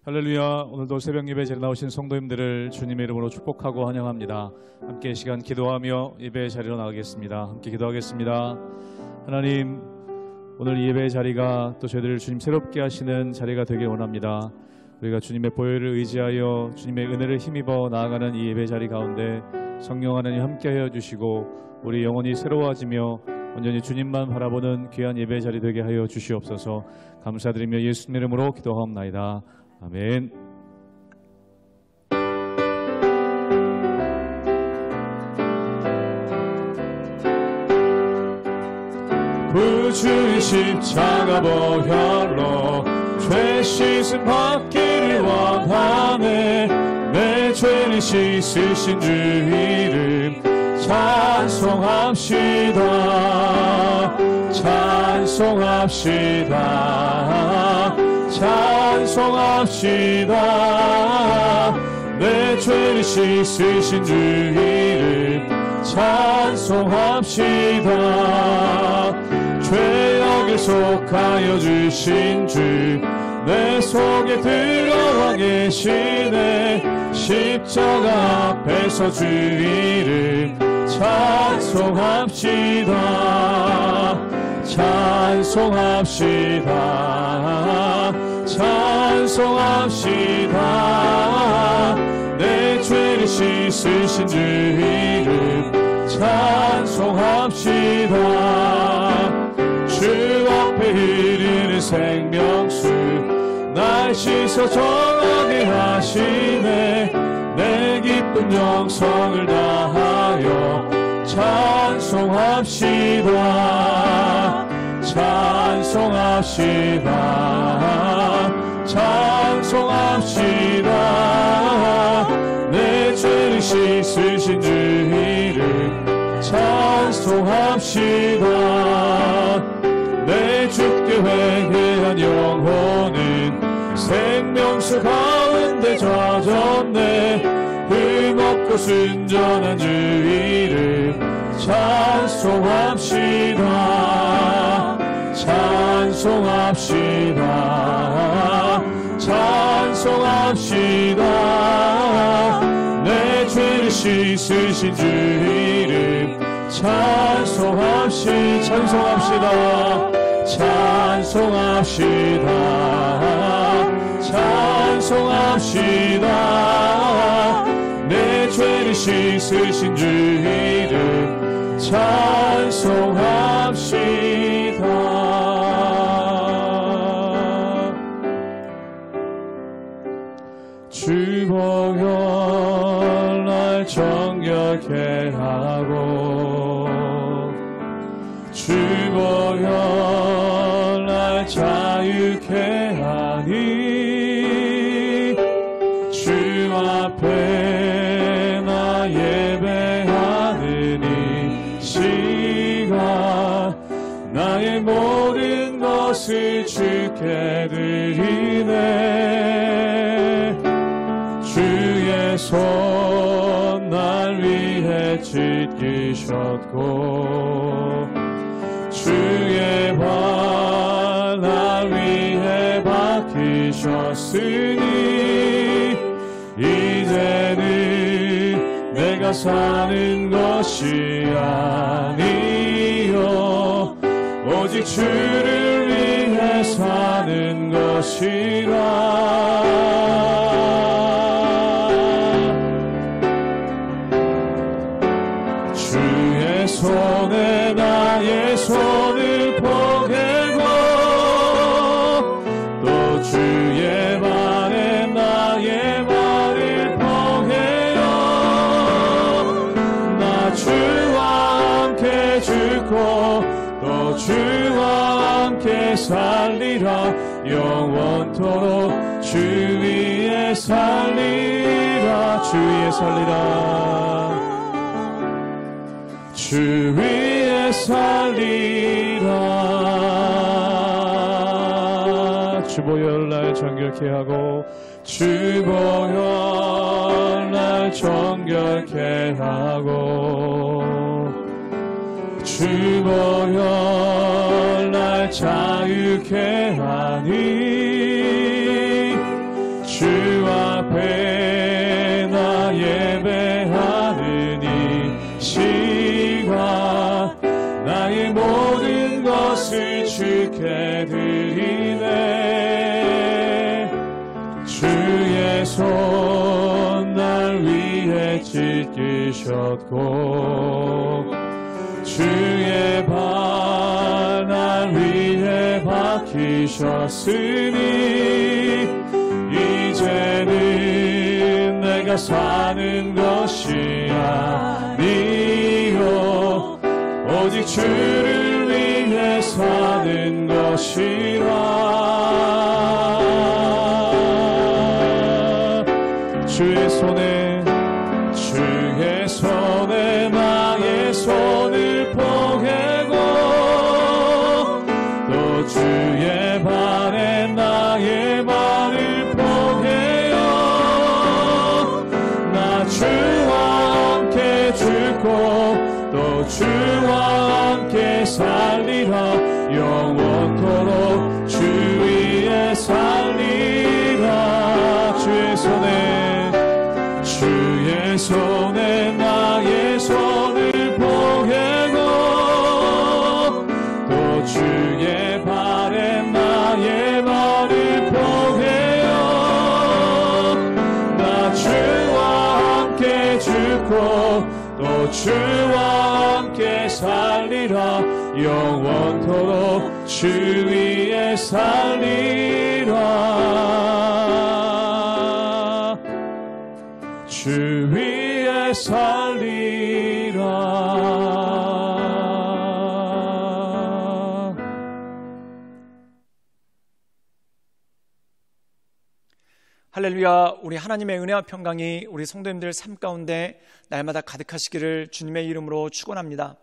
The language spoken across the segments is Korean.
할렐루야. 오늘도 새벽 예배 자리에 나오신 성도님들을 주님의 이름으로 축복하고 환영합니다. 함께 시간 기도하며 예배 자리로 나가겠습니다. 함께 기도하겠습니다. 하나님, 오늘 이 예배 자리가 또 저희들을 주님 새롭게 하시는 자리가 되길 원합니다. 우리가 주님의 보혈을 의지하여 주님의 은혜를 힘입어 나아가는 이 예배 자리 가운데 성령 하나님 함께하여 주시고 우리 영혼이 새로워지며 온전히 주님만 바라보는 귀한 예배 자리 되게 하여 주시옵소서. 감사드리며 예수님 이름으로 기도하옵나이다. 아멘. 구주의 십자가 보혈로 죄 씻음 받기를 원하네. 내 죄를 씻으신 주 이름 찬송합시다. 찬송합시다. 찬송합시다. 내 죄를 씻으신 주 이름 찬송합시다. 죄악에 속하여 주신 주 내 속에 들어와 계시네. 십자가 앞에서 주 이름 찬송합시다. 찬송합시다. 찬송합시다. 내 죄를 씻으신 주 이름 찬송합시다. 주 앞에 흐르는 생명수 날 씻어 정하게 하시네. 내 기쁜 영성을 다하여 찬송합시다. 찬송합시다. 찬송합시다. 내 죄를 씻으신 주 이름 찬송합시다. 내 주께 회개한 영혼은 생명수 가운데 젖었네. 흠없고 순전한 주 이름 찬송합시다. 찬송합시다. 찬송합시다. 내 죄를 씻으신 주 이름 찬송합시다. 찬송합시다. 찬송합시다. 찬송합시다. 내 죄를 씻으신 주 이름 찬송합시다. 주 보혈 날 정결케 하고 주 보혈 날 자유케 하니 주 앞에 나 예배하는 이 시간 나의 모든 것을 주께 드리네. 주의 손 날 위해 찢기셨고 주의 발 날 위해 박히셨으니 이제는 내가 사는 것이 아니요 오직 주를 위해 사는 것이라. 주의 손에 나의 손을 포개고 또 주의 발에 나의 발을 포개어 나 주와 함께 죽고 또 주와 함께 살리라. 영원토록 주 위에 살리라. 주 위에 살리라. 주 위에 살리라. 주 보혈 날 정결케 하고 주 보혈 날 정결케 하고 주 보혈 날 자유케 하니 주 나 예배하는 이 시간 나의 모든 것을 주께 드리네. 주의 손 날 위해 찢기셨고 주의 발 날 위해 박히셨으니 이제는 내가 사는 것이 아니요 오직 주를 위해 사는 것이라. 주의 손에 나의 손을 포개고 또 주의 발에 나의 발을 포개어 나 주와 함께 죽고 또 주와 함께 살리라. 영원토록 주 위에 살리라. 주의 손에 나의 손을 포개고 또 주의 발에 나의 발을 포개어 나 주와 함께 죽고 또 주와 함께 살리라. 영원토록 주 위에 살리라. 주 위에 살리라. 할렐루야. 우리 하나님의 은혜와 평강이 우리 성도님들 삶 가운데 날마다 가득하시기를 주님의 이름으로 축원합니다.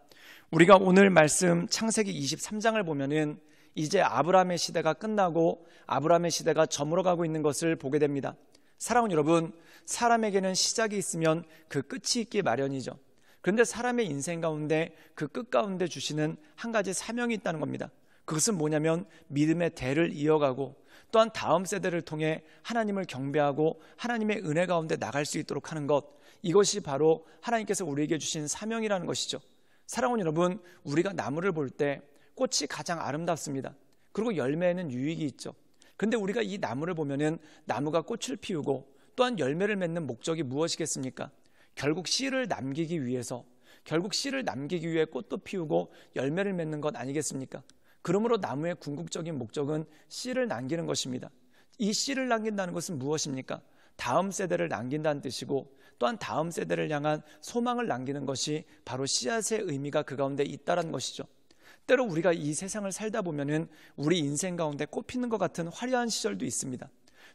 우리가 오늘 말씀 창세기 23장을 보면은 이제 아브라함의 시대가 끝나고 아브라함의 시대가 저물어가고 있는 것을 보게 됩니다. 사랑하는 여러분, 사람에게는 시작이 있으면 그 끝이 있기 마련이죠. 그런데 사람의 인생 가운데 그 끝 가운데 주시는 한 가지 사명이 있다는 겁니다. 그것은 뭐냐면 믿음의 대를 이어가고 또한 다음 세대를 통해 하나님을 경배하고 하나님의 은혜 가운데 나갈 수 있도록 하는 것, 이것이 바로 하나님께서 우리에게 주신 사명이라는 것이죠. 사랑하는 여러분, 우리가 나무를 볼 때 꽃이 가장 아름답습니다. 그리고 열매에는 유익이 있죠. 근데 우리가 이 나무를 보면은 나무가 꽃을 피우고 또한 열매를 맺는 목적이 무엇이겠습니까? 결국 씨를 남기기 위해서, 결국 씨를 남기기 위해 꽃도 피우고 열매를 맺는 것 아니겠습니까? 그러므로 나무의 궁극적인 목적은 씨를 남기는 것입니다. 이 씨를 남긴다는 것은 무엇입니까? 다음 세대를 남긴다는 뜻이고 또한 다음 세대를 향한 소망을 남기는 것이 바로 씨앗의 의미가 그 가운데 있다는 것이죠. 때로 우리가 이 세상을 살다 보면은 우리 인생 가운데 꽃피는 것 같은 화려한 시절도 있습니다.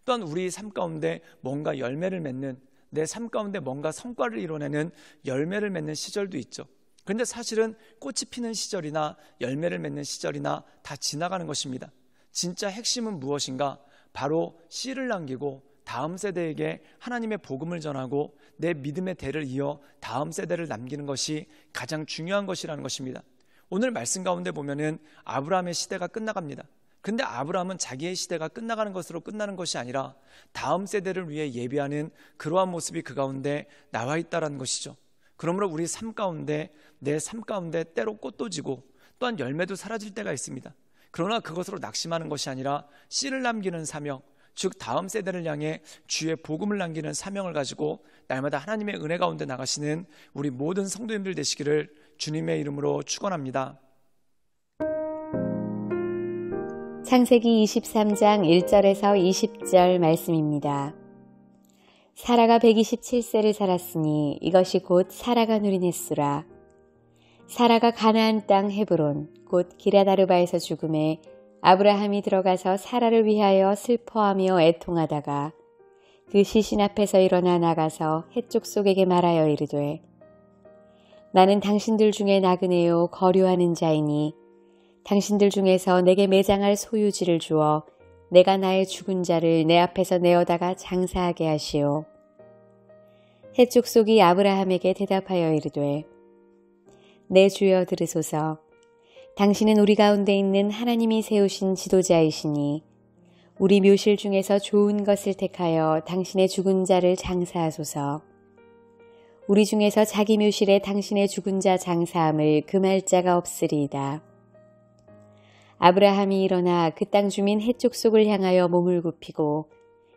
또한 우리 삶 가운데 뭔가 열매를 맺는, 내 삶 가운데 뭔가 성과를 이뤄내는 열매를 맺는 시절도 있죠. 그런데 사실은 꽃이 피는 시절이나 열매를 맺는 시절이나 다 지나가는 것입니다. 진짜 핵심은 무엇인가? 바로 씨를 남기고 다음 세대에게 하나님의 복음을 전하고 내 믿음의 대를 이어 다음 세대를 남기는 것이 가장 중요한 것이라는 것입니다. 오늘 말씀 가운데 보면은 아브라함의 시대가 끝나갑니다. 근데 아브라함은 자기의 시대가 끝나가는 것으로 끝나는 것이 아니라 다음 세대를 위해 예비하는 그러한 모습이 그 가운데 나와 있다는 것이죠. 그러므로 우리 삶 가운데, 내 삶 가운데 때로 꽃도 지고 또한 열매도 사라질 때가 있습니다. 그러나 그것으로 낙심하는 것이 아니라 씨를 남기는 사명, 즉 다음 세대를 향해 주의 복음을 남기는 사명을 가지고 날마다 하나님의 은혜 가운데 나가시는 우리 모든 성도님들 되시기를 주님의 이름으로 축원합니다. 창세기 23장 1절에서 20절 말씀입니다. 사라가 127세를 살았으니 이것이 곧 사라가 누린 횟수라. 사라가 가나안 땅 헤브론 곧 기럇아르바에서 죽음에 아브라함이 들어가서 사라를 위하여 슬퍼하며 애통하다가 그 시신 앞에서 일어나 나가서 헷족 속에게 말하여 이르되 나는 당신들 중에 나그네요 거류하는 자이니 당신들 중에서 내게 매장할 소유지를 주어 내가 나의 죽은 자를 내 앞에서 내어다가 장사하게 하시오. 헷족 속이 아브라함에게 대답하여 이르되 내 주여 들으소서. 당신은 우리 가운데 있는 하나님이 세우신 지도자이시니 우리 묘실 중에서 좋은 것을 택하여 당신의 죽은 자를 장사하소서. 우리 중에서 자기 묘실에 당신의 죽은 자 장사함을 금할 자가 없으리이다. 아브라함이 일어나 그 땅 주민 헷 족속을 향하여 몸을 굽히고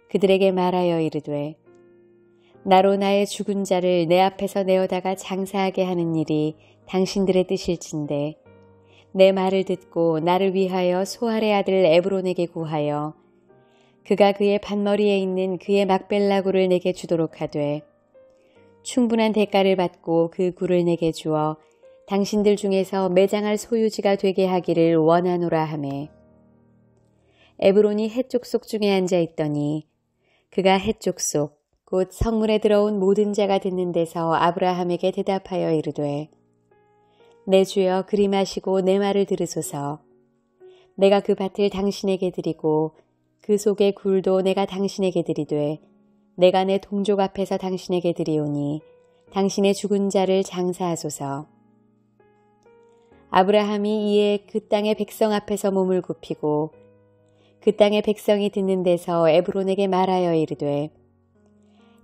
그들에게 말하여 이르되 나로 나의 죽은 자를 내 앞에서 내어다가 장사하게 하는 일이 당신들의 뜻일진데 내 말을 듣고 나를 위하여 소알의 아들 에브론에게 구하여 그가 그의 밭머리에 있는 그의 막벨라 굴을 내게 주도록 하되 충분한 대가를 받고 그 굴을 내게 주어 당신들 중에서 매장할 소유지가 되게 하기를 원하노라 하매 에브론이 헷 족속 중에 앉아 있더니 그가 헷 족속 곧 성문에 들어온 모든 자가 듣는 데서 아브라함에게 대답하여 이르되 내 주여 그리 마시고 내 말을 들으소서. 내가 그 밭을 당신에게 드리고 그 속의 굴도 내가 당신에게 드리되 내가 내 동족 앞에서 당신에게 드리오니 당신의 죽은 자를 장사하소서. 아브라함이 이에 그 땅의 백성 앞에서 몸을 굽히고 그 땅의 백성이 듣는 데서 에브론에게 말하여 이르되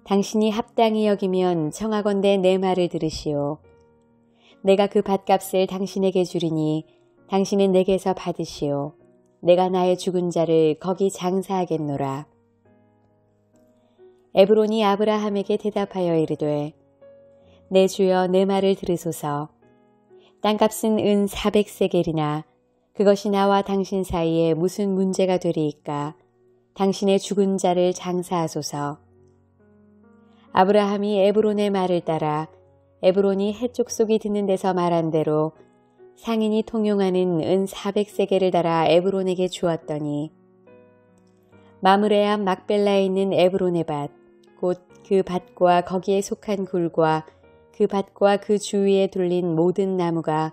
당신이 합당히 여기면 청하건대 내 말을 들으시오. 내가 그 밭값을 당신에게 주리니 당신은 내게서 받으시오. 내가 나의 죽은 자를 거기 장사하겠노라. 에브론이 아브라함에게 대답하여 이르되 내 주여 내 말을 들으소서. 땅값은 은 400세겔이나 그것이 나와 당신 사이에 무슨 문제가 되리이까. 당신의 죽은 자를 장사하소서. 아브라함이 에브론의 말을 따라 에브론이 헷 족속이 듣는 데서 말한 대로 상인이 통용하는 은 400세겔을 달아 에브론에게 주었더니 마므레 앞 막벨라에 있는 에브론의 밭 곧 그 밭과 거기에 속한 굴과 그 밭과 그 주위에 둘린 모든 나무가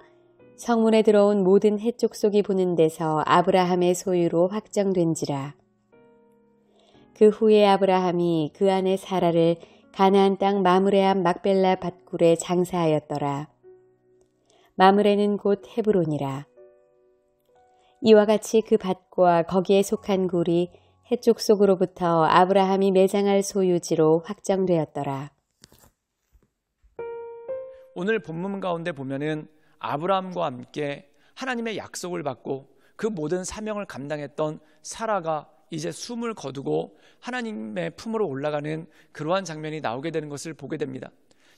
성문에 들어온 모든 헷 족속이 보는 데서 아브라함의 소유로 확정된지라. 그 후에 아브라함이 그 아내 사라를 가나안 땅 마므레 앞 막벨라 밭굴에 장사하였더라. 마므레는 곧 헤브론이라. 이와 같이 그 밭과 거기에 속한 굴이 헷 족속으로부터 아브라함이 매장할 소유지로 확정되었더라. 오늘 본문 가운데 보면은 아브라함과 함께 하나님의 약속을 받고 그 모든 사명을 감당했던 사라가 이제 숨을 거두고 하나님의 품으로 올라가는 그러한 장면이 나오게 되는 것을 보게 됩니다.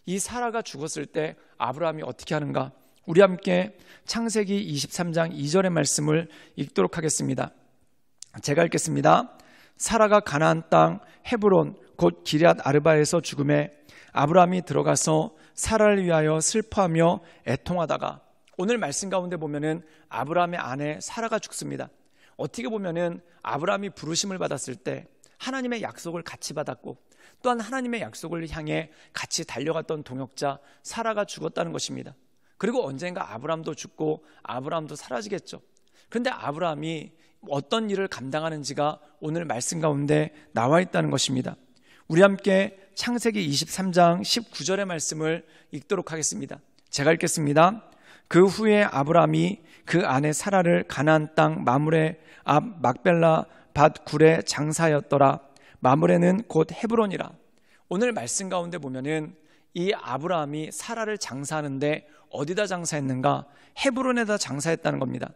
이 사라가 죽었을 때 아브라함이 어떻게 하는가? 우리 함께 창세기 23장 2절의 말씀을 읽도록 하겠습니다. 제가 읽겠습니다. 사라가 가나안 땅 헤브론 곧 기럇 아르바에서 죽음에 아브라함이 들어가서 사라를 위하여 슬퍼하며 애통하다가, 오늘 말씀 가운데 보면은 아브라함의 아내 사라가 죽습니다. 어떻게 보면은 아브라함이 부르심을 받았을 때 하나님의 약속을 같이 받았고 또한 하나님의 약속을 향해 같이 달려갔던 동역자 사라가 죽었다는 것입니다. 그리고 언젠가 아브라함도 죽고 아브라함도 사라지겠죠. 그런데 아브라함이 어떤 일을 감당하는지가 오늘 말씀 가운데 나와 있다는 것입니다. 우리 함께 창세기 23장 19절의 말씀을 읽도록 하겠습니다. 제가 읽겠습니다. 그 후에 아브라함이 그 아내 사라를 가나안 땅 마므레 앞 막벨라 밭 굴에 장사하였더라. 마므레는 곧 헤브론이라. 오늘 말씀 가운데 보면은 이 아브라함이 사라를 장사하는데 어디다 장사했는가? 헤브론에다 장사했다는 겁니다.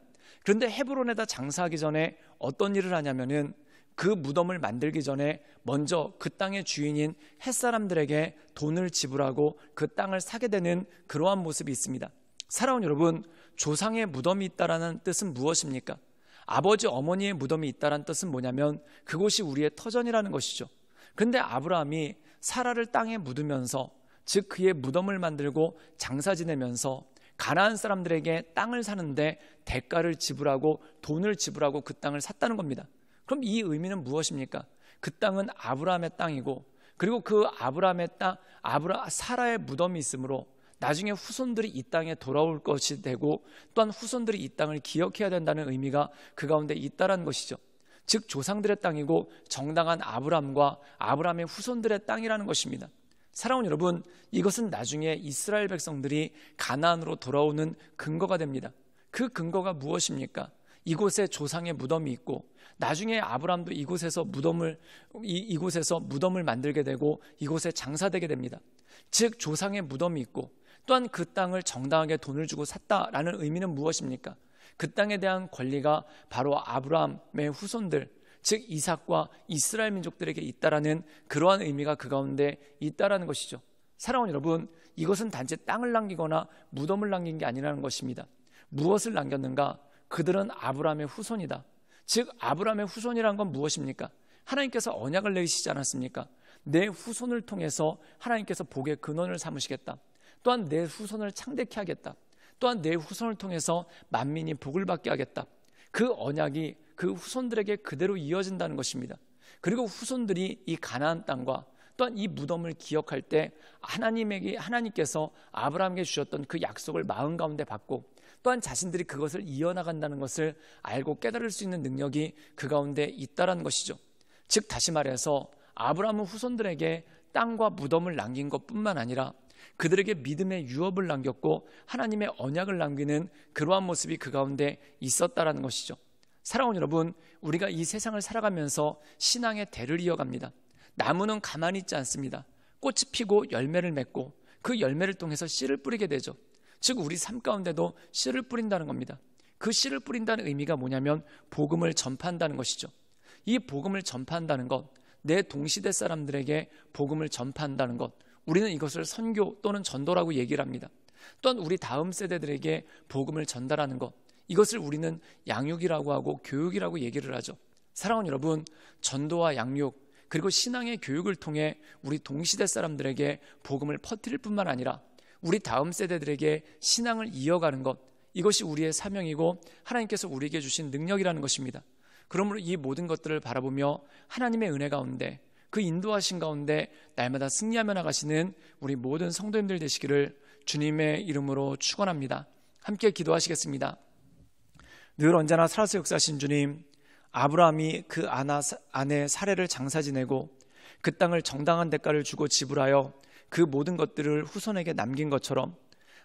그런데 헤브론에다 장사하기 전에 어떤 일을 하냐면은 그 무덤을 만들기 전에 먼저 그 땅의 주인인 햇사람들에게 돈을 지불하고 그 땅을 사게 되는 그러한 모습이 있습니다. 사랑하는 여러분, 조상의 무덤이 있다라는 뜻은 무엇입니까? 아버지 어머니의 무덤이 있다라는 뜻은 뭐냐면 그곳이 우리의 터전이라는 것이죠. 그런데 아브라함이 사라를 땅에 묻으면서, 즉 그의 무덤을 만들고 장사 지내면서 가나안 사람들에게 땅을 사는데 대가를 지불하고 돈을 지불하고 그 땅을 샀다는 겁니다. 그럼 이 의미는 무엇입니까? 그 땅은 아브라함의 땅이고, 그리고 그 아브라함의 땅, 사라의 무덤이 있으므로 나중에 후손들이 이 땅에 돌아올 것이 되고 또한 후손들이 이 땅을 기억해야 된다는 의미가 그 가운데 있다는 것이죠. 즉 조상들의 땅이고 정당한 아브라함과 아브라함의 후손들의 땅이라는 것입니다. 사랑하는 여러분, 이것은 나중에 이스라엘 백성들이 가나안으로 돌아오는 근거가 됩니다. 그 근거가 무엇입니까? 이곳에 조상의 무덤이 있고 나중에 아브라함도 이곳에서 무덤을 만들게 되고 이곳에 장사되게 됩니다. 즉 조상의 무덤이 있고 또한 그 땅을 정당하게 돈을 주고 샀다라는 의미는 무엇입니까? 그 땅에 대한 권리가 바로 아브라함의 후손들, 즉 이삭과 이스라엘 민족들에게 있다라는 그러한 의미가 그 가운데 있다라는 것이죠. 사랑하는 여러분, 이것은 단지 땅을 남기거나 무덤을 남긴 게 아니라는 것입니다. 무엇을 남겼는가? 그들은 아브라함의 후손이다. 즉 아브라함의 후손이란 건 무엇입니까? 하나님께서 언약을 내리시지 않았습니까? 내 후손을 통해서 하나님께서 복의 근원을 삼으시겠다. 또한 내 후손을 창대케 하겠다. 또한 내 후손을 통해서 만민이 복을 받게 하겠다. 그 언약이 그 후손들에게 그대로 이어진다는 것입니다. 그리고 후손들이 이 가나안 땅과 또한 이 무덤을 기억할 때 하나님께서 아브라함에게 주셨던 그 약속을 마음 가운데 받고 또한 자신들이 그것을 이어나간다는 것을 알고 깨달을 수 있는 능력이 그 가운데 있다는 것이죠. 즉 다시 말해서 아브라함은 후손들에게 땅과 무덤을 남긴 것뿐만 아니라 그들에게 믿음의 유업을 남겼고 하나님의 언약을 남기는 그러한 모습이 그 가운데 있었다라는 것이죠. 사랑하는 여러분, 우리가 이 세상을 살아가면서 신앙의 대를 이어갑니다. 나무는 가만히 있지 않습니다. 꽃이 피고 열매를 맺고 그 열매를 통해서 씨를 뿌리게 되죠. 즉 우리 삶 가운데도 씨를 뿌린다는 겁니다. 그 씨를 뿌린다는 의미가 뭐냐면 복음을 전파한다는 것이죠. 이 복음을 전파한다는 것, 내 동시대 사람들에게 복음을 전파한다는 것, 우리는 이것을 선교 또는 전도라고 얘기를 합니다. 또한 우리 다음 세대들에게 복음을 전달하는 것, 이것을 우리는 양육이라고 하고 교육이라고 얘기를 하죠. 사랑하는 여러분, 전도와 양육 그리고 신앙의 교육을 통해 우리 동시대 사람들에게 복음을 퍼뜨릴 뿐만 아니라 우리 다음 세대들에게 신앙을 이어가는 것, 이것이 우리의 사명이고 하나님께서 우리에게 주신 능력이라는 것입니다. 그러므로 이 모든 것들을 바라보며 하나님의 은혜 가운데 그 인도하신 가운데 날마다 승리하며 나가시는 우리 모든 성도님들 되시기를 주님의 이름으로 축원합니다. 함께 기도하시겠습니다. 늘 언제나 살아서 역사하신 주님, 아브라함이 그 아내 사레를 장사 지내고 그 땅을 정당한 대가를 주고 지불하여 그 모든 것들을 후손에게 남긴 것처럼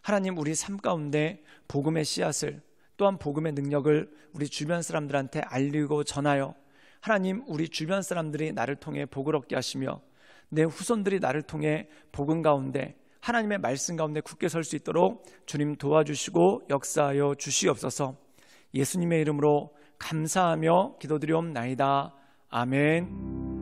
하나님 우리 삶 가운데 복음의 씨앗을 또한 복음의 능력을 우리 주변 사람들한테 알리고 전하여 하나님 우리 주변 사람들이 나를 통해 복을 얻게 하시며 내 후손들이 나를 통해 복음 가운데 하나님의 말씀 가운데 굳게 설 수 있도록 주님 도와주시고 역사하여 주시옵소서. 예수님의 이름으로 감사하며 기도드리옵나이다. 아멘.